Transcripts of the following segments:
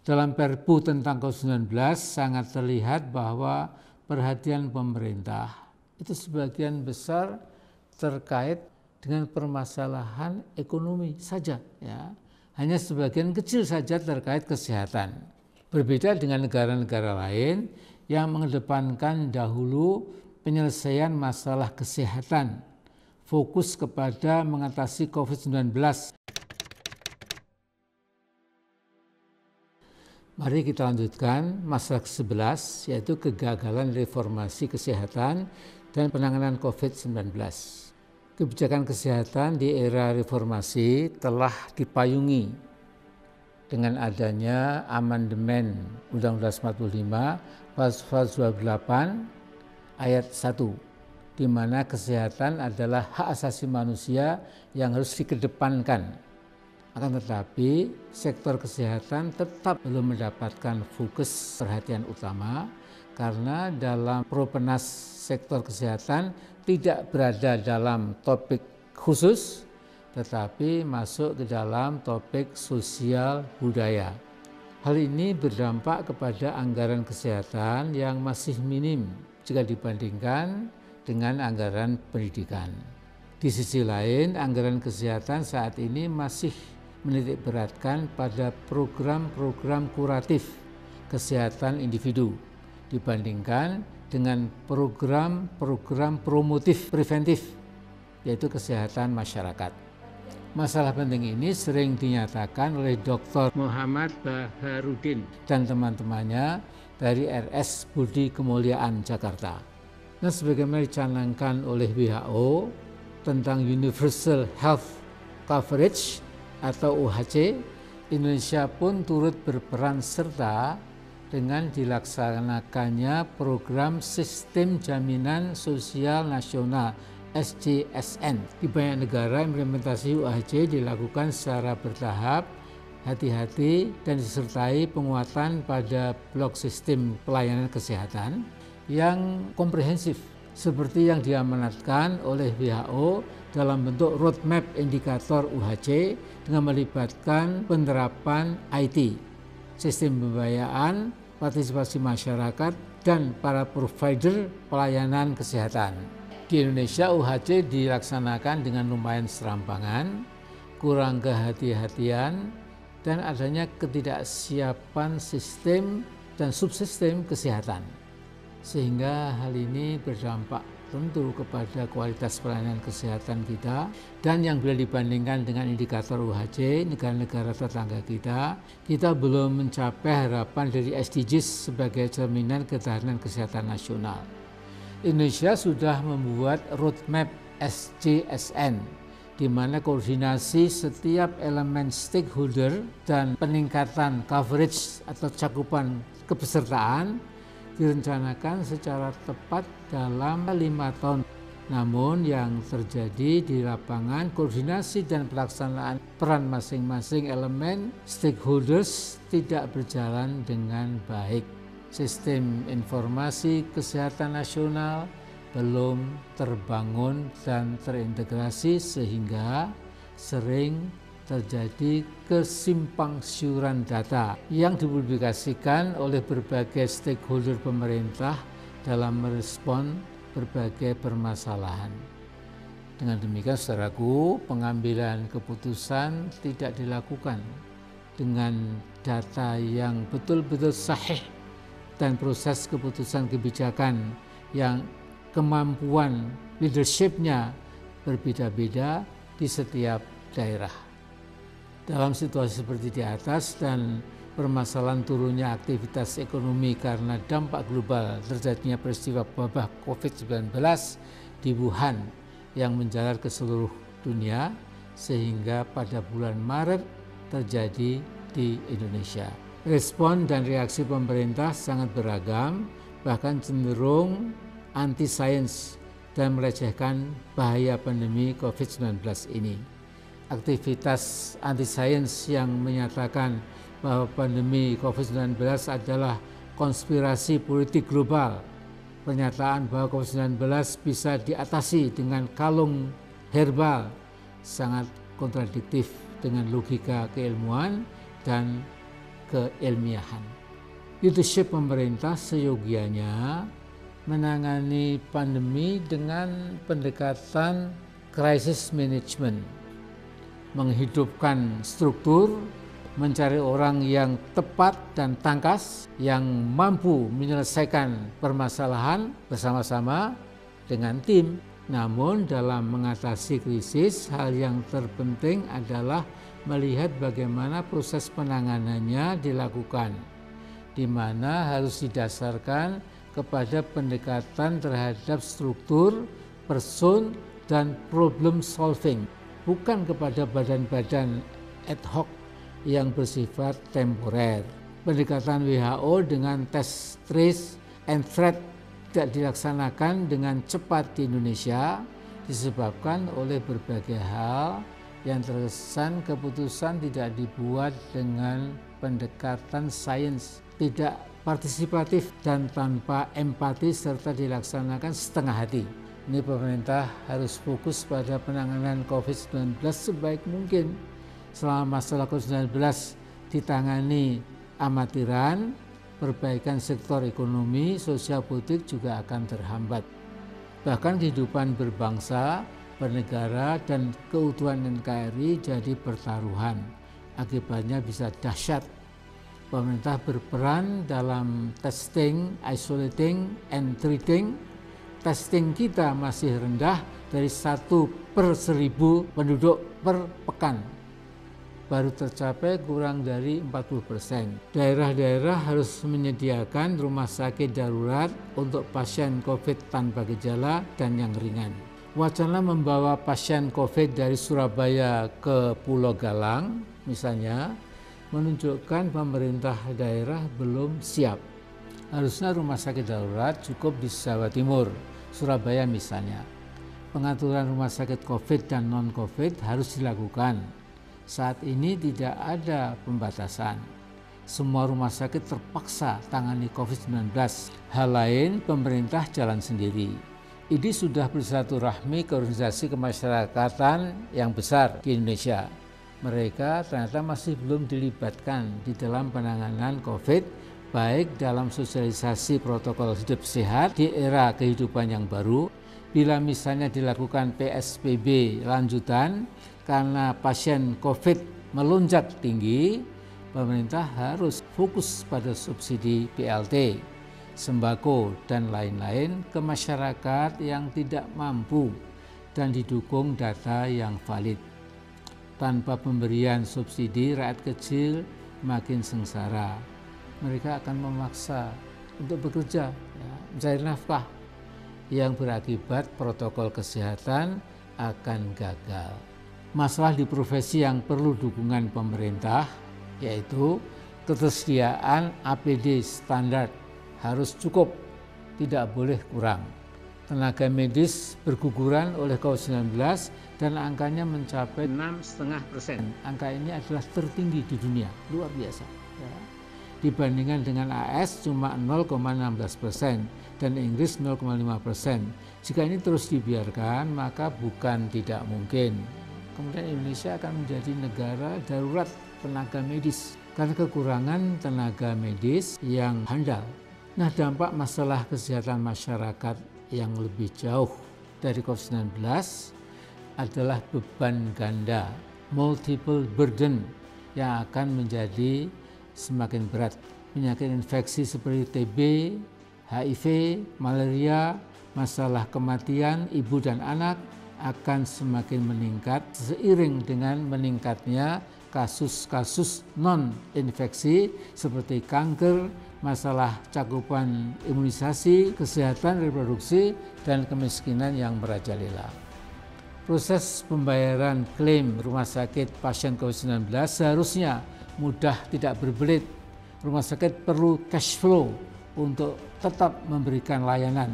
Dalam Perpu tentang COVID-19 sangat terlihat bahwa perhatian pemerintah itu sebagian besar terkait dengan permasalahan ekonomi saja, ya. Hanya sebagian kecil saja terkait kesehatan. Berbeda dengan negara-negara lain yang mengedepankan dahulu penyelesaian masalah kesehatan, fokus kepada mengatasi COVID-19. Mari kita lanjutkan masalah ke-11, yaitu kegagalan reformasi kesehatan dan penanganan COVID-19. Kebijakan kesehatan di era reformasi telah dipayungi dengan adanya amandemen Undang-Undang 45 pasal 28 ayat 1, di mana kesehatan adalah hak asasi manusia yang harus dikedepankan. Akan tetapi sektor kesehatan tetap belum mendapatkan fokus perhatian utama karena dalam Propenas sektor kesehatan tidak berada dalam topik khusus tetapi masuk ke dalam topik sosial budaya. Hal ini berdampak kepada anggaran kesehatan yang masih minim jika dibandingkan dengan anggaran pendidikan. Di sisi lain, anggaran kesehatan saat ini masih menitik beratkan pada program-program kuratif kesehatan individu dibandingkan dengan program-program promotif preventif, yaitu kesehatan masyarakat. Masalah penting ini sering dinyatakan oleh Dr. Muhammad Baharudin dan teman-temannya dari RS Budi Kemuliaan Jakarta. Nah, sebagaimana dicanangkan oleh WHO tentang Universal Health Coverage atau UHC, Indonesia pun turut berperan serta dengan dilaksanakannya program Sistem Jaminan Sosial Nasional SJSN. Di banyak negara implementasi UHC dilakukan secara bertahap, hati-hati dan disertai penguatan pada blok sistem pelayanan kesehatan yang komprehensif seperti yang diamanatkan oleh WHO dalam bentuk roadmap indikator UHC dengan melibatkan penerapan IT, sistem pembiayaan, partisipasi masyarakat, dan para provider pelayanan kesehatan. Di Indonesia UHC dilaksanakan dengan lumayan serampangan, kurang kehati-hatian, dan adanya ketidaksiapan sistem dan subsistem kesehatan. Sehingga hal ini berdampak tentu kepada kualitas pelayanan kesehatan kita, dan yang bila dibandingkan dengan indikator UHC negara-negara tetangga kita belum mencapai harapan dari SDGs sebagai cerminan ketahanan kesehatan nasional. Indonesia sudah membuat roadmap SJSN, di mana koordinasi setiap elemen stakeholder dan peningkatan coverage atau cakupan kepesertaan direncanakan secara tepat dalam 5 tahun. Namun yang terjadi di lapangan, koordinasi dan pelaksanaan peran masing-masing elemen stakeholders tidak berjalan dengan baik. Sistem informasi kesehatan nasional belum terbangun dan terintegrasi sehingga sering terjadi kesimpangsiuran data yang dipublikasikan oleh berbagai stakeholder pemerintah dalam merespon berbagai permasalahan. Dengan demikian, saudaraku, pengambilan keputusan tidak dilakukan dengan data yang betul-betul sahih dan proses keputusan kebijakan yang kemampuan leadership-nya berbeda-beda di setiap daerah. Dalam situasi seperti di atas dan permasalahan turunnya aktivitas ekonomi karena dampak global terjadinya peristiwa wabah COVID-19 di Wuhan yang menjalar ke seluruh dunia, sehingga pada bulan Maret terjadi di Indonesia. Respon dan reaksi pemerintah sangat beragam, bahkan cenderung anti-sains dan melecehkan bahaya pandemi COVID-19 ini. Aktivitas anti-sains yang menyatakan bahwa pandemi COVID-19 adalah konspirasi politik global, pernyataan bahwa COVID-19 bisa diatasi dengan kalung herbal, sangat kontradiktif dengan logika keilmuan dan keilmiahan. Leadership pemerintah seyogianya menangani pandemi dengan pendekatan crisis management, menghidupkan struktur, mencari orang yang tepat dan tangkas, yang mampu menyelesaikan permasalahan bersama-sama dengan tim. Namun dalam mengatasi krisis, hal yang terpenting adalah melihat bagaimana proses penanganannya dilakukan, di mana harus didasarkan kepada pendekatan terhadap struktur, person, dan problem solving, bukan kepada badan-badan ad hoc yang bersifat temporer. Pendekatan WHO dengan test, trace, and treat tidak dilaksanakan dengan cepat di Indonesia disebabkan oleh berbagai hal yang terkesan keputusan tidak dibuat dengan pendekatan sains, tidak partisipatif dan tanpa empati serta dilaksanakan setengah hati. Ini pemerintah harus fokus pada penanganan COVID-19 sebaik mungkin. Selama masalah COVID-19 ditangani amatiran, perbaikan sektor ekonomi, sosial politik juga akan terhambat. Bahkan kehidupan berbangsa, bernegara, dan keutuhan NKRI jadi pertaruhan. Akibatnya bisa dahsyat. Pemerintah berperan dalam testing, isolating, and treating. Testing kita masih rendah dari 1/1000 penduduk per pekan. Baru tercapai kurang dari 40%. Daerah-daerah harus menyediakan rumah sakit darurat untuk pasien COVID tanpa gejala dan yang ringan. Wacana membawa pasien COVID dari Surabaya ke Pulau Galang, misalnya, menunjukkan pemerintah daerah belum siap. Harusnya rumah sakit darurat cukup di Jawa Timur, Surabaya misalnya. Pengaturan rumah sakit COVID dan non-COVID harus dilakukan. Saat ini tidak ada pembatasan. Semua rumah sakit terpaksa tangani COVID-19. Hal lain, pemerintah jalan sendiri. IDI sudah bersilaturahmi ke organisasi kemasyarakatan yang besar di Indonesia. Mereka ternyata masih belum dilibatkan di dalam penanganan COVID, baik dalam sosialisasi protokol hidup sehat di era kehidupan yang baru. Bila misalnya dilakukan PSBB lanjutan karena pasien COVID melonjak tinggi, pemerintah harus fokus pada subsidi BLT, sembako, dan lain-lain ke masyarakat yang tidak mampu dan didukung data yang valid. Tanpa pemberian subsidi, rakyat kecil makin sengsara. Mereka akan memaksa untuk bekerja, mencari nafkah, yang berakibat protokol kesehatan akan gagal. Masalah di profesi yang perlu dukungan pemerintah, yaitu ketersediaan APD standar harus cukup, tidak boleh kurang. Tenaga medis berguguran oleh COVID-19 dan angkanya mencapai 6,5%. Angka ini adalah tertinggi di dunia, luar biasa. Ya. Dibandingkan dengan AS cuma 0,16% dan Inggris 0,5%. Jika ini terus dibiarkan, maka bukan tidak mungkin kemudian Indonesia akan menjadi negara darurat tenaga medis karena kekurangan tenaga medis yang handal. Nah, dampak masalah kesehatan masyarakat yang lebih jauh dari COVID-19 adalah beban ganda, multiple burden yang akan menjadi semakin berat. Penyakit infeksi seperti TB, HIV, malaria, masalah kematian ibu dan anak akan semakin meningkat seiring dengan meningkatnya kasus-kasus non-infeksi seperti kanker, masalah cakupan imunisasi, kesehatan reproduksi, dan kemiskinan yang merajalela. Proses pembayaran klaim rumah sakit pasien COVID-19 seharusnya mudah, tidak berbelit. Rumah sakit perlu cash flow untuk tetap memberikan layanan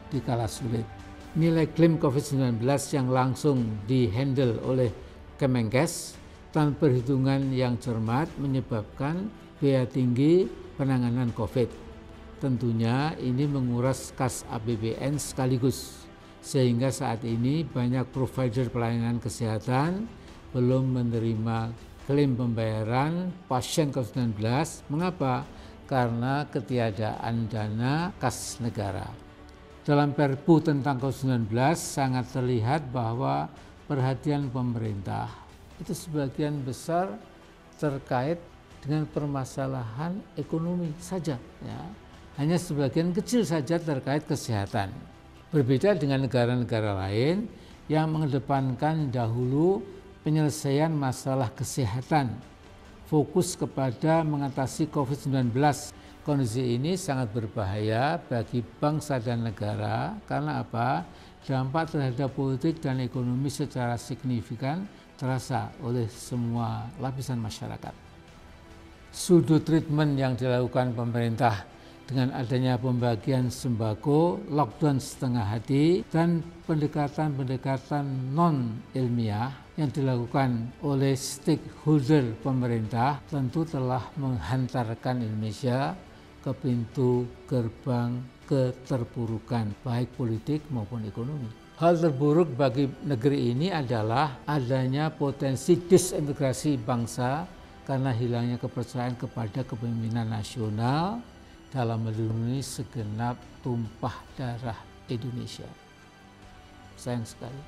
di kala sulit. Nilai klaim COVID-19 yang langsung dihandle oleh Kemenkes tanpa perhitungan yang cermat menyebabkan biaya tinggi penanganan COVID. Tentunya ini menguras kas APBN sekaligus, sehingga saat ini banyak provider pelayanan kesehatan belum menerima klaim pembayaran pasien COVID-19. Mengapa? Karena ketiadaan dana kas negara. Dalam Perpu tentang COVID-19 sangat terlihat bahwa perhatian pemerintah itu sebagian besar terkait dengan permasalahan ekonomi saja, ya. Hanya sebagian kecil saja terkait kesehatan. Berbeda dengan negara-negara lain yang mengedepankan dahulu penyelesaian masalah kesehatan, fokus kepada mengatasi COVID-19. Kondisi ini sangat berbahaya bagi bangsa dan negara karena apa? Dampak terhadap politik dan ekonomi secara signifikan terasa oleh semua lapisan masyarakat. Sudut treatment yang dilakukan pemerintah dengan adanya pembagian sembako, lockdown setengah hati, dan pendekatan-pendekatan non-ilmiah yang dilakukan oleh stakeholder pemerintah tentu telah menghantarkan Indonesia ke pintu gerbang keterpurukan, baik politik maupun ekonomi. Hal terburuk bagi negeri ini adalah adanya potensi disintegrasi bangsa karena hilangnya kepercayaan kepada kepemimpinan nasional dalam melindungi segenap tumpah darah Indonesia. Sayang sekali.